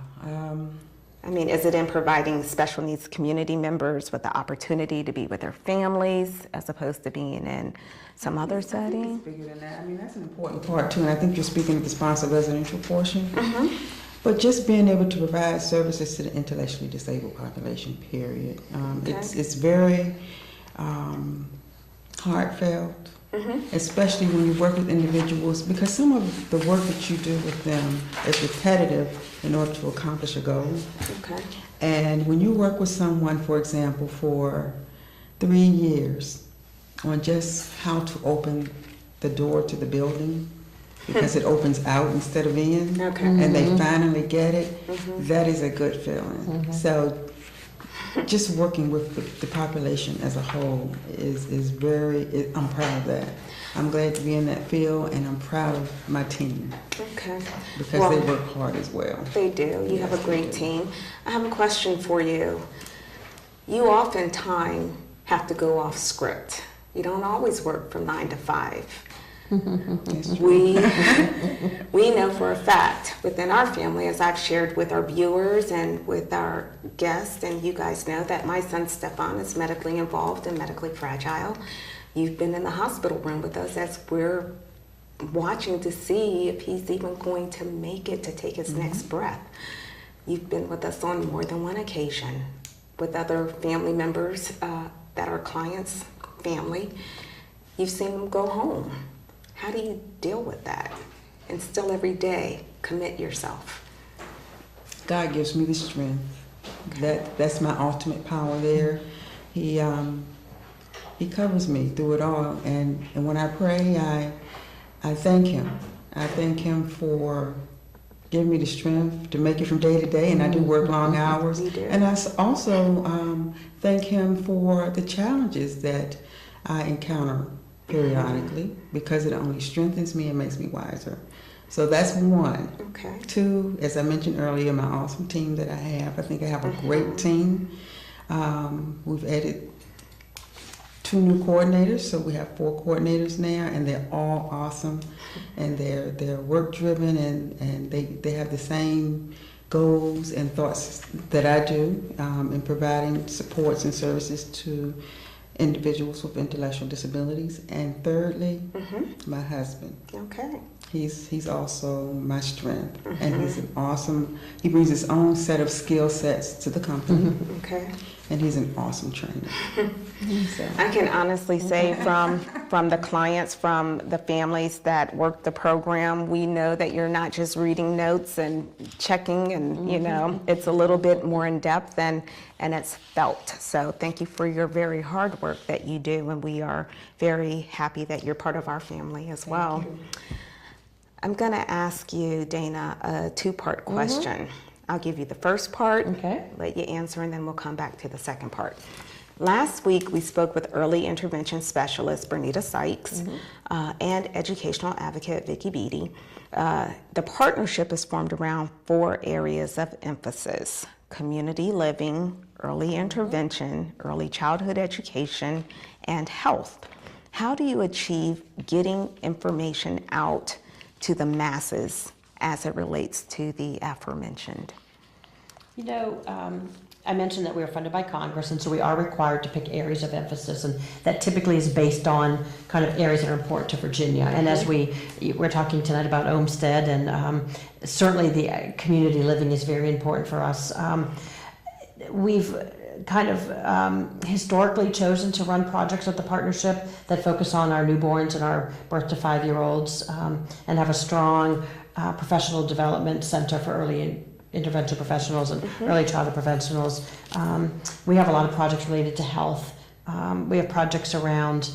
S1: I mean, is it in providing special needs community members with the opportunity to be with their families as opposed to being in some other setting?
S3: It's bigger than that. I mean, that's an important part too, and I think you're speaking of the sponsored residential portion. But just being able to provide services to the intellectually disabled population, period. It's very heartfelt. Especially when you work with individuals, because some of the work that you do with them is repetitive in order to accomplish a goal.
S1: Okay.
S3: And when you work with someone, for example, for 3 years on just how to open the door to the building, because it opens out instead of in, and they finally get it, that is a good feeling. So just working with the population as a whole is very, I'm proud of that. I'm glad to be in that field, and I'm proud of my team.
S1: Okay.
S3: Because they work hard as well.
S1: They do. You have a great team. I have a question for you. You oftentimes have to go off script. You don't always work from 9 to 5. We know for a fact within our family, as I've shared with our viewers and with our guests, and you guys know that my son Stefan is medically involved and medically fragile. You've been in the hospital room with us as we're watching to see if he's even going to make it to take his next breath. You've been with us on more than one occasion with other family members that are clients' family. You've seen them go home. How do you deal with that and still every day commit yourself?
S3: God gives me the strength. That's my ultimate power there. He covers me through it all, and when I pray, I thank Him. I thank Him for giving me the strength to make it from day to day, and I do work long hours.
S1: You do.
S3: And I also thank Him for the challenges that I encounter periodically, because it only strengthens me and makes me wiser. So that's one.
S1: Okay. 2,
S3: as I mentioned earlier, my awesome team that I have. I think I have a great team. We've added 2 new coordinators, so we have 4 coordinators now, and they're all awesome, and they're work driven, and they have the same goals and thoughts that I do in providing supports and services to individuals with intellectual disabilities. And thirdly, my husband.
S1: Okay.
S3: He's also my strength, and he's an awesome. He brings his own set of skill sets to the company.
S1: Okay.
S3: And he's an awesome trainer. So.
S1: I can honestly say from the clients, from the families that work the program, we know that you're not just reading notes and checking, and you know, it's a little bit more in depth and it's felt. So thank you for your very hard work that you do, and we are very happy that you're part of our family as well. I'm going to ask you, Dana, a 2-part question. I'll give you the first part, let you answer, and then we'll come back to the second part. Last week, we spoke with early intervention specialist Bernita Sykes and educational advocate Vicki Beatty. The partnership is formed around 4 areas of emphasis: community living, early intervention, early childhood education, and health. How do you achieve getting information out to the masses as it relates to the aforementioned?
S2: You know, I mentioned that we are funded by Congress, and so we are required to pick areas of emphasis, and that typically is based on kind of areas that are important to Virginia. And as we're talking tonight about Olmsted, and certainly the community living is very important for us. We've kind of historically chosen to run projects with the partnership that focus on our newborns and our birth to 5-year-olds, and have a strong professional development center for early intervention professionals and early childhood professionals. We have a lot of projects related to health. We have projects around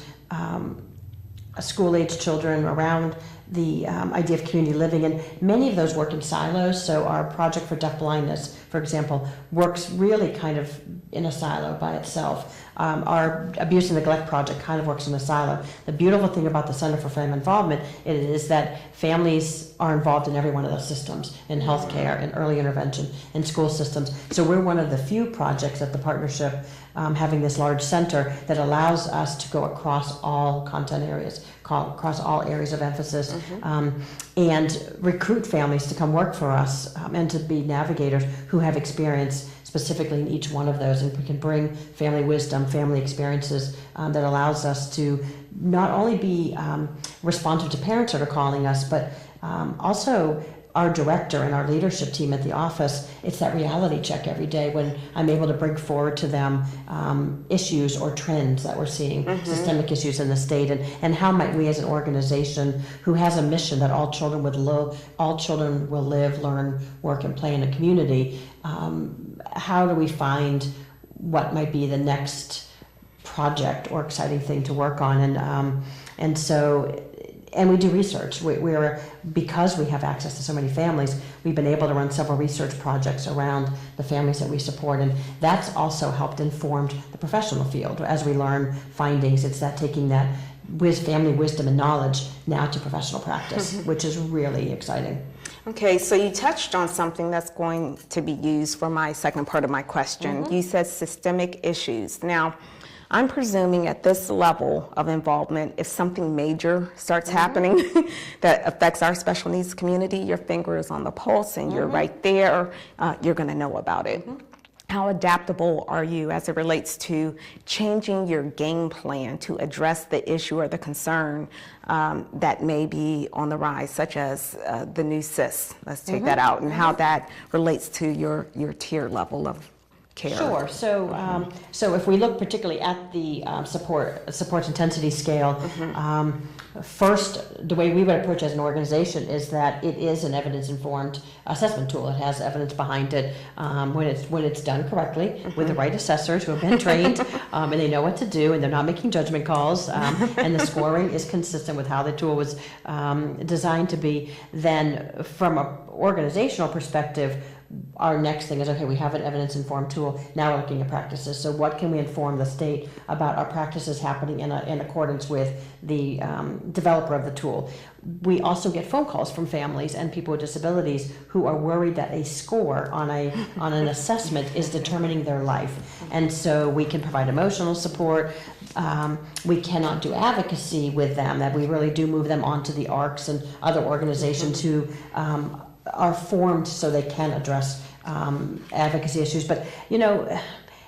S2: school-age children, around the idea of community living, and many of those work in silos. So our project for deafblindness, for example, works really kind of in a silo by itself. Our abuse and neglect project kind of works in a silo. The beautiful thing about the Center for Family Involvement is that families are involved in every one of those systems, in healthcare, in early intervention, in school systems. So we're one of the few projects at the partnership having this large center that allows us to go across all content areas, across all areas of emphasis, and recruit families to come work for us and to be navigators who have experience specifically in each one of those, and we can bring family wisdom, family experiences that allows us to not only be responsive to parents that are calling us, but also our director and our leadership team at the office. It's that reality check every day when I'm able to bring forward to them issues or trends that we're seeing, systemic issues in the state, and how might we as an organization who has a mission that all children will live, learn, work, and play in a community, how do we find what might be the next project or exciting thing to work on? And we do research. Because we have access to so many families, we've been able to run several research projects around the families that we support, and that's also helped inform the professional field. As we learn findings, it's that taking that family wisdom and knowledge now to professional practice, which is really exciting.
S1: Okay, so you touched on something that's going to be used for my second part of my question. You said systemic issues. Now, I'm presuming at this level of involvement, if something major starts happening that affects our special needs community, your finger is on the pulse and you're right there, you're gonna know about it. How adaptable are you as it relates to changing your game plan to address the issue or the concern that may be on the rise, such as the new CIS, let's take that out, and how that relates to your tier level of care?
S2: Sure. So if we look particularly at the support intensity scale, first, the way we would approach as an organization is that it is an evidence-informed assessment tool. It has evidence behind it when it's done correctly with the right assessors who have been trained and they know what to do, and they're not making judgment calls, and the scoring is consistent with how the tool was designed to be. Then from an organizational perspective, our next thing is, okay, we have an evidence-informed tool, now we're looking at practices. So what can we inform the state about our practices happening in accordance with the developer of the tool? We also get phone calls from families and people with disabilities who are worried that a score on an assessment is determining their life. And so we can provide emotional support, we cannot do advocacy with them, that we really do move them onto the ARCs and other organizations who are formed so they can address advocacy issues. But, you know,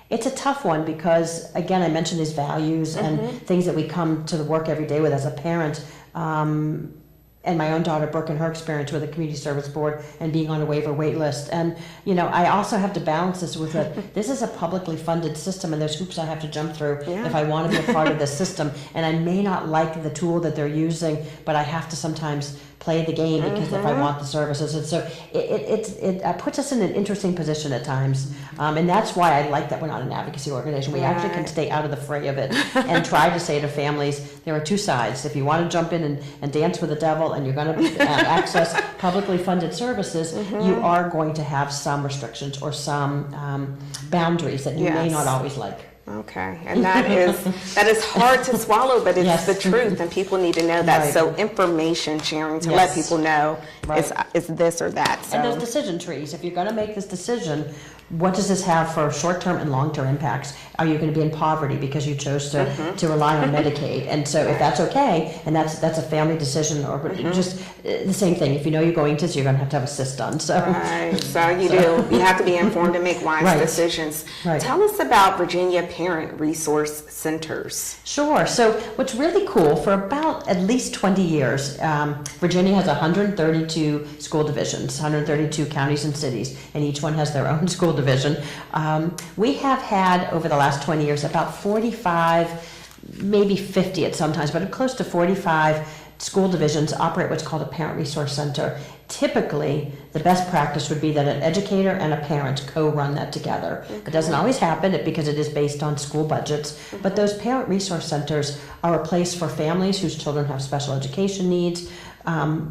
S2: it's a tough one because, again, I mentioned these values and things that we come to the work every day with as a parent. And my own daughter, Brooke, and her experience with the Community Service Board and being on a waiver wait list. And, you know, I also have to balance this with this is a publicly funded system and there's hoops I have to jump through if I want to be a part of this system. And I may not like the tool that they're using, but I have to sometimes play the game because if I want the services. And so it puts us in an interesting position at times. And that's why I like that we're not an advocacy organization. We actually can stay out of the fray of it and try to say to families, there are two sides. If you want to jump in and dance with the devil and you're going to access publicly funded services, you are going to have some restrictions or some boundaries that you may not always like.
S1: Okay, and that is hard to swallow, but it's the truth, and people need to know that. So information sharing to let people know it's this or that. So.
S2: And those decision trees. If you're going to make this decision, what does this have for short-term and long-term impacts? Are you going to be in poverty because you chose to rely on Medicaid? And so if that's okay, and that's a family decision, or just the same thing. If you know you're going to, so you're going to have a cyst done. So,
S1: so you do. You have to be informed and make wise decisions. Tell us about Virginia Parent Resource Centers.
S2: Sure. So what's really cool, for about at least 20 years, Virginia has 132 school divisions, 132 counties and cities, and each one has their own school division. We have had over the last 20 years about 45, maybe 50 at sometimes, but close to 45 school divisions operate what's called a parent resource center. Typically, the best practice would be that an educator and a parent co-run that together. It doesn't always happen because it is based on school budgets, but those parent resource centers are a place for families whose children have special education needs.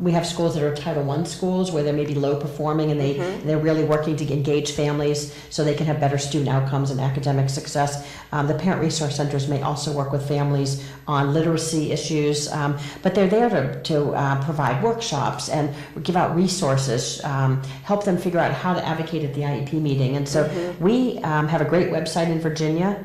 S2: We have schools that are Title I schools where they may be low performing and they're really working to engage families so they can have better student outcomes and academic success. The parent resource centers may also work with families on literacy issues, but they're there to provide workshops and give out resources, help them figure out how to advocate at the IEP meeting. And so we have a great website in Virginia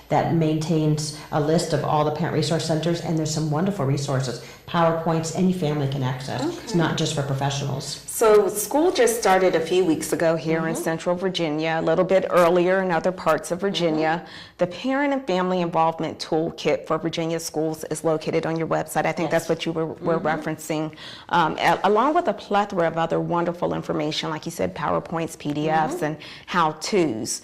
S2: that maintains a list of all the parent resource centers, and there's some wonderful resources, PowerPoints any family can access. It's not just for professionals.
S1: So school just started a few weeks ago here in Central Virginia, a little bit earlier in other parts of Virginia. The Parent and Family Involvement Toolkit for Virginia schools is located on your website. I think that's what you were referencing, along with a plethora of other wonderful information, like you said, PowerPoints, PDFs, and how-tos.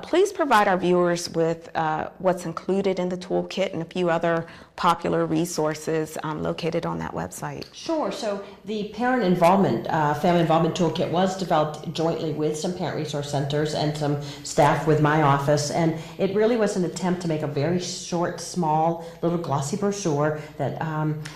S1: Please provide our viewers with what's included in the toolkit and a few other popular resources located on that website.
S2: Sure. So the Parent Involvement, Family Involvement Toolkit was developed jointly with some parent resource centers and some staff with my office, and it really was an attempt to make a very short, small, little glossy brochure that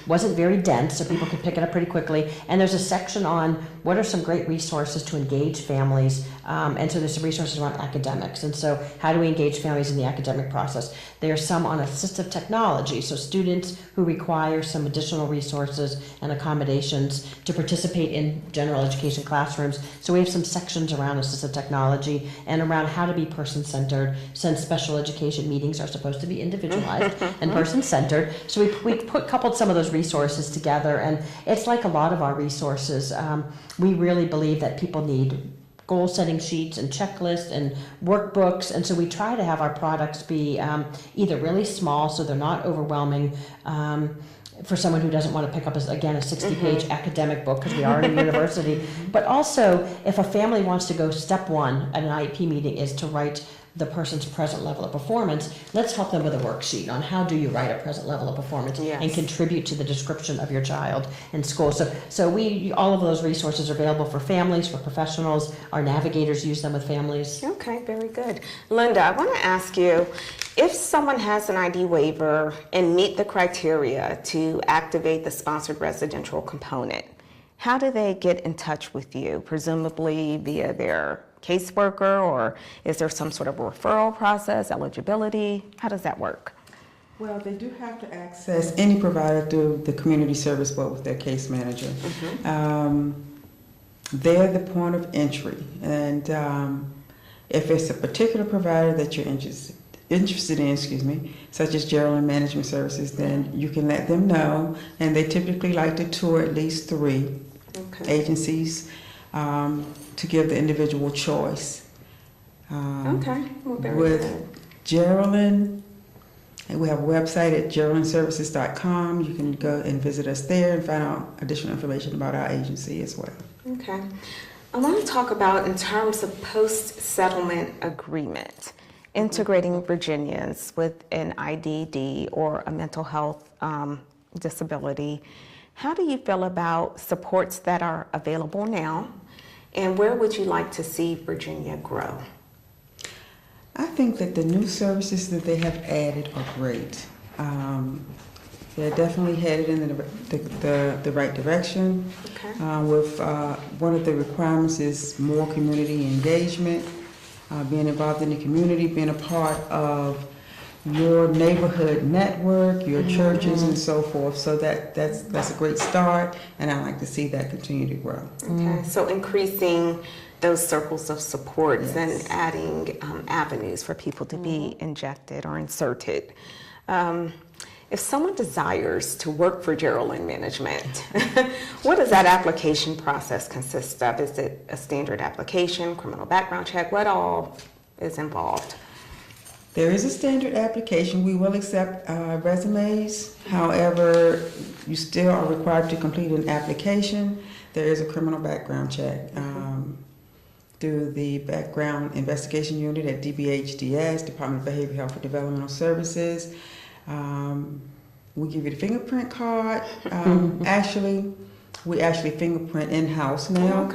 S2: wasn't very dense, so people could pick it up pretty quickly. And there's a section on what are some great resources to engage families, and so there's some resources around academics. And so how do we engage families in the academic process? There's some on assistive technology, so students who require some additional resources and accommodations to participate in general education classrooms. So we have some sections around assistive technology and around how to be person-centered, since special education meetings are supposed to be individualized and person-centered. So we coupled some of those resources together, and it's like a lot of our resources. We really believe that people need goal-setting sheets and checklists and workbooks, and so we try to have our products be either really small so they're not overwhelming for someone who doesn't want to pick up, again, a 60-page academic book because we are in a university, but also if a family wants to go, step one at an IEP meeting is to write the person's present level of performance. Let's help them with a worksheet on how do you write a present level of performance and contribute to the description of your child in school. So all of those resources are available for families, for professionals. Our navigators use them with families.
S1: Okay, very good. Linda, I want to ask you, if someone has an ID waiver and meet the criteria to activate the sponsored residential component, how do they get in touch with you? Presumably via their caseworker, or is there some sort of referral process, eligibility? How does that work?
S3: Well, they do have to access any provider through the community service board with their case manager. They're the point of entry, and if it's a particular provider that you're interested interested in, such as Geraldine Management Services, then you can let them know. And they typically like to tour at least 3 agencies to give the individual choice.
S1: Well, very
S3: with
S1: good.
S3: Geraldine, and we have a website at geraldineservices.com. You can go and visit us there and find out additional information about our agency as well.
S1: Okay. I want to talk about, in terms of post-settlement agreement, integrating Virginians with an IDD or a mental health disability. How do you feel about supports that are available now, and where would you like to see Virginia grow?
S3: I think that the new services that they have added are great. They're definitely headed in the right direction. With one of the requirements is more community engagement, being involved in the community, being a part of your neighborhood network, your churches, and so forth. So that's a great start, and I like to see that continue to grow.
S1: Okay, so increasing those circles of supports and adding avenues for people to be injected or inserted. If someone desires to work for Geraldine Management, what does that application process consist of? Is it a standard application, criminal background check? What all is involved?
S3: There is a standard application. We will accept resumes. However, you still are required to complete an application. There is a criminal background check through the Background Investigation Unit at DBHDS, Department of Behavioral Health and Developmental Services. We give you the fingerprint card. We actually fingerprint in-house now.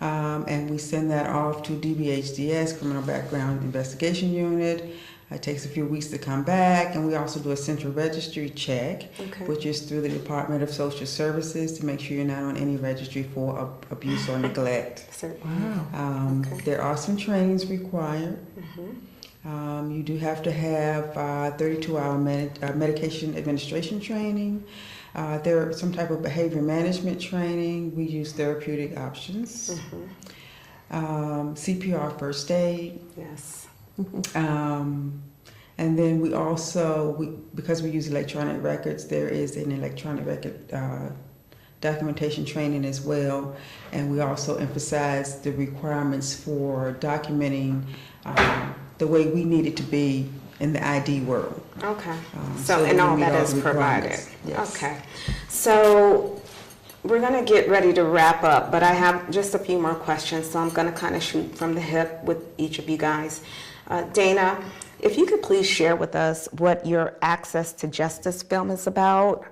S3: And we send that off to DBHDS, Criminal Background Investigation Unit. It takes a few weeks to come back, and we also do a central registry check, which is through the Department of Social Services to make sure you're not on any registry for abuse or neglect.
S2: Wow.
S3: There are some trainings required. You do have to have 32-hour medication administration training. There are some type of behavior management training. We use therapeutic options. CPR, first aid.
S1: Yes.
S3: And then we also, because we use electronic records, there is an electronic record documentation training as well. And we also emphasize the requirements for documenting the way we need it to be in the ID world.
S1: So and all that is provided.
S3: Yes.
S1: So we're going to get ready to wrap up, but I have just a few more questions, so I'm going to kind of shoot from the hip with each of you guys. Dana, if you could please share with us what your Access to Justice film is about,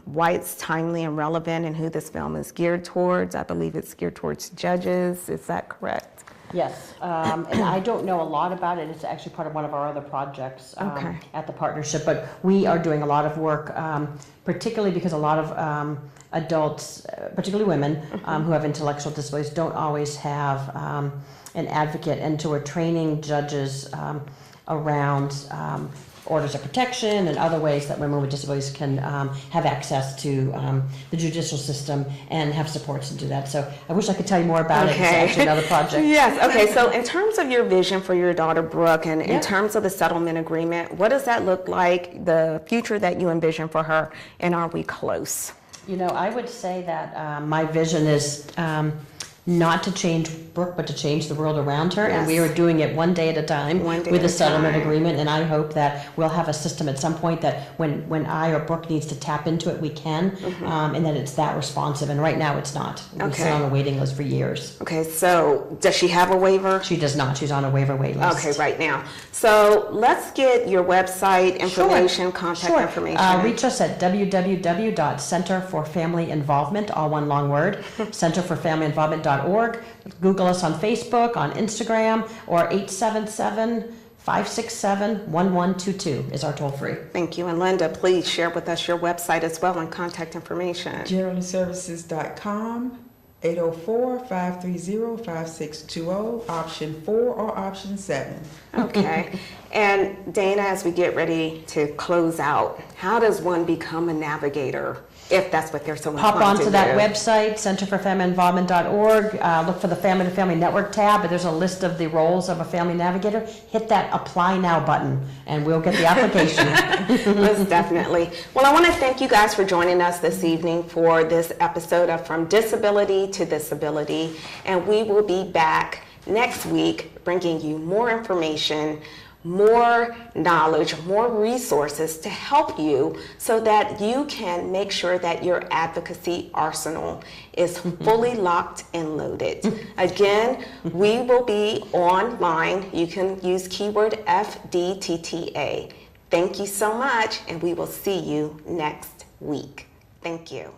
S1: why it's timely and relevant, and who this film is geared towards. I believe it's geared towards judges. Is that correct?
S2: Yes, and I don't know a lot about it. It's actually part of one of our other projects at the partnership, but we are doing a lot of work, particularly because a lot of adults, particularly women who have intellectual disabilities, don't always have an advocate, and so we're training judges around orders of protection and other ways that women with disabilities can have access to the judicial system and have supports to do that. So I wish I could tell you more about it. It's actually another project.
S1: Yes, okay, so in terms of your vision for your daughter Brooke, and in terms of the settlement agreement, what does that look like, the future that you envision for her, and are we close?
S2: You know, I would say that my vision is not to change Brooke, but to change the world around her. And we are doing it one day at a time with a settlement agreement. And I hope that we'll have a system at some point that when I or Brooke needs to tap into it, we can, and that it's that responsive. And right now it's not. We've been on a waiting list for years.
S1: Okay, so does she have a waiver?
S2: She does not. She's on a waiver wait list.
S1: Okay, right now. So let's get your website information, contact information.
S2: Reach us at www.centerforfamilyinvolvement, all one long word, centerforfamilyinvolvement.org. Google us on Facebook, on Instagram, or 877-567-1122 is our toll free.
S1: Thank you. And Linda, please share with us your website as well and contact information.
S3: GeraldineServices.com. 804-530-5620, option 4 or option 7.
S1: Okay. And Dana, as we get ready to close out, how does one become a navigator, if that's what they're so
S2: Pop
S1: inclined
S2: onto
S1: to
S2: that
S1: do?
S2: website, centerforfamilyinvolvement.org, look for the Family to Family Network tab, and there's a list of the roles of a family navigator. Hit that Apply Now button, and we'll get the application.
S1: Most definitely. Well, I want to thank you guys for joining us this evening for this episode of From Disability to Disability, and we will be back next week bringing you more information, more knowledge, more resources to help you so that you can make sure that your advocacy arsenal is fully locked and loaded. Again, we will be online. You can use keyword FDTTA. Thank you so much, and we will see you next week. Thank you.